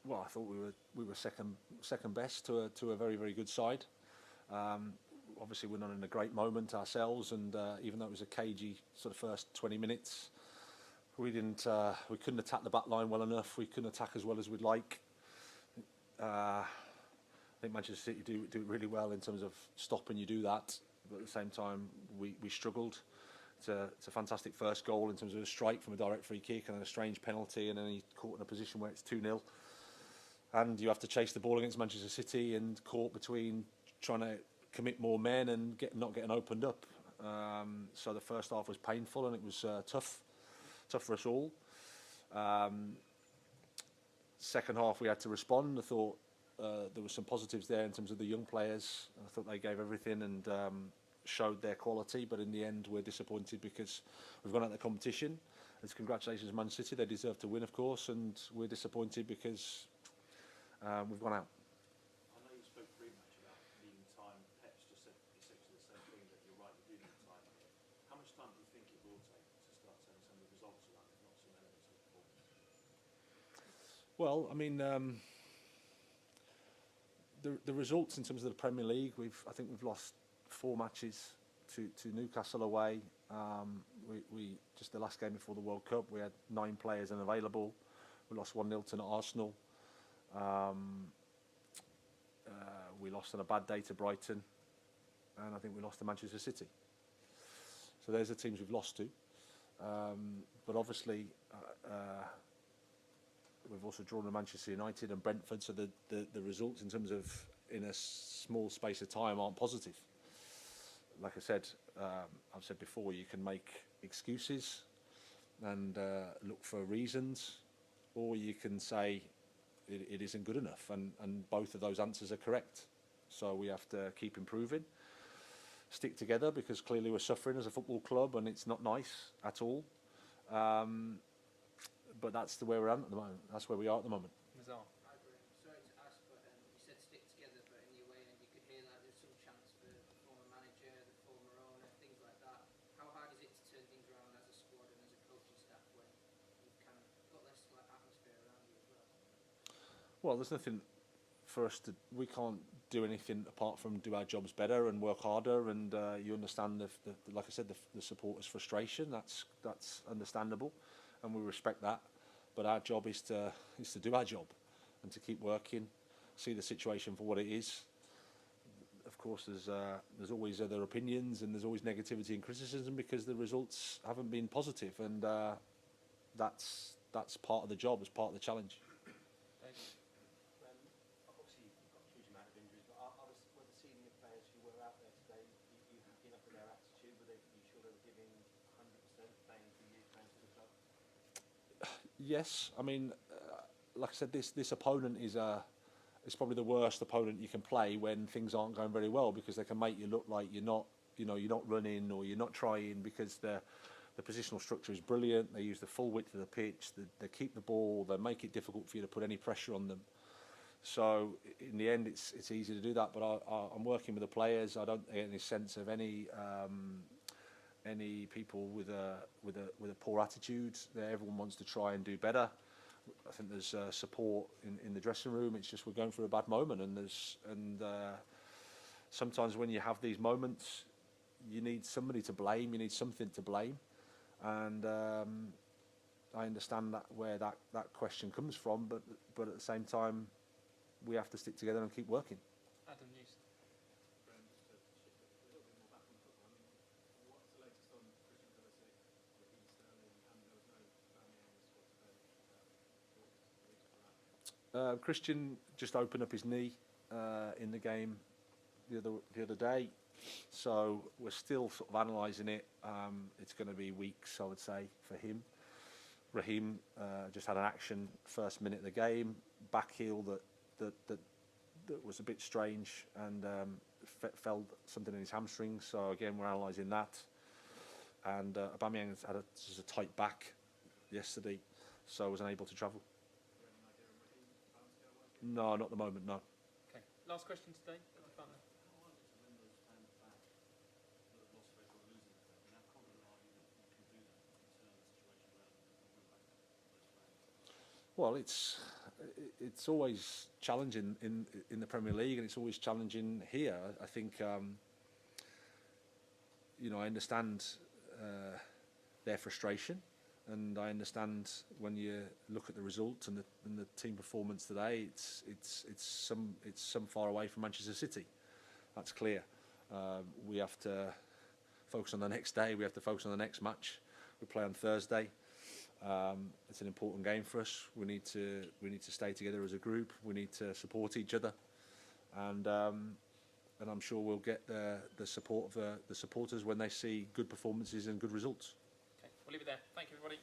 Well, I thought we were second best to a very, very good side. Obviously, we're not in a great moment ourselves, and even though it was a cagey sort of first 20 minutes, we couldn't attack the back line well enough. We couldn't attack as well as we'd like. I think Manchester City do it really well in terms of stopping you do that, but at the same time we struggled. It's a fantastic first goal in terms of a strike from a direct free kick and then a strange penalty, and then he's caught in a position where it's 2-0. And you have to chase the ball against Manchester City and caught between trying to commit more men and not getting opened up. So the first half was painful and it was tough for us all. Second half we had to respond. I thought there were some positives there in terms of the young players. I thought they gave everything and showed their quality, but in the end we're disappointed because we've gone out of the competition. It's congratulations Man City, they deserve to win of course, and we're disappointed because we've gone out. I know you spoke pre-match about needing time. Pep's just said essentially the same thing, that you're right, you do need time. How much time do you think it will take to start turning some of the results around, if not some elements of the performance? Well, I mean, the results in terms of the Premier League, I think we've lost 4 matches to Newcastle away. We just the last game before the World Cup, we had 9 players unavailable. We lost 1-0 to Arsenal. We lost on a bad day to Brighton, and I think we lost to Manchester City. So there's the teams we've lost to. But obviously, we've also drawn to Manchester United and Brentford, so the results in terms of in a small space of time aren't positive. Like I said, I've said before, you can make excuses and look for reasons, or you can say it isn't good enough, and both of those answers are correct. So we have to keep improving, stick together, because clearly we're suffering as a football club and it's not nice at all. But that's the way we're at the moment. That's where we are at the moment. Sorry to ask, but you said stick together, but in your way, and you could hear that there's some chance for the former manager, the former owner, things like that. How hard is it to turn things around as a squad and as a coaching staff when you've kind of got less atmosphere around you as well? Well, there's nothing for us to. We can't do anything apart from do our jobs better and work harder. And you understand, like I said, the supporters' frustration. That's understandable, and we respect that. But our job is to do our job and to keep working, see the situation for what it is. Of course, there's always other opinions and there's always negativity and criticism because the results haven't been positive, and that's part of the job, it's part of the challenge. Obviously, you've got a huge amount of injuries, but were the senior players who were out there today, you happy enough with their attitude? Were you sure they were giving 100% playing for you, playing for the club? Yes, I mean, like I said, this opponent is probably the worst opponent you can play when things aren't going very well, because they can make you look like you're not running or you're not trying, because the positional structure is brilliant. They use the full width of the pitch. They keep the ball. They make it difficult for you to put any pressure on them. So in the end, it's easy to do that. But I'm working with the players. I don't get any sense of any people with a poor attitude. Everyone wants to try and do better. I think there's support in the dressing room. It's just we're going through a bad moment, and sometimes when you have these moments, you need somebody to blame. You need something to blame, and I understand where that question comes from. But at the same time, we have to stick together and keep working. Adam News. Christian just opened up his knee in the game the other day, so we're still sort of analysing it. It's going to be weeks, I would say, for him. Raheem just had an action first minute of the game, back heel that was a bit strange, and felt something in his hamstring. So again, we're analysing that. And Aubameyang had just a tight back yesterday, so was unable to travel. No, not at the moment, no. Okay. Last question today at the front there. Well, it's it's always challenging in the Premier League, and it's always challenging here. I think I understand their frustration, and I understand when you look at the results and the team performance today, it's some far away from Manchester City. That's clear. We have to focus on the next day. We have to focus on the next match. We play on Thursday. It's an important game for us. We need to stay together as a group. We need to support each other, and I'm sure we'll get the support of the supporters when they see good performances and good results. Okay, we'll leave it there. Thank you, everybody.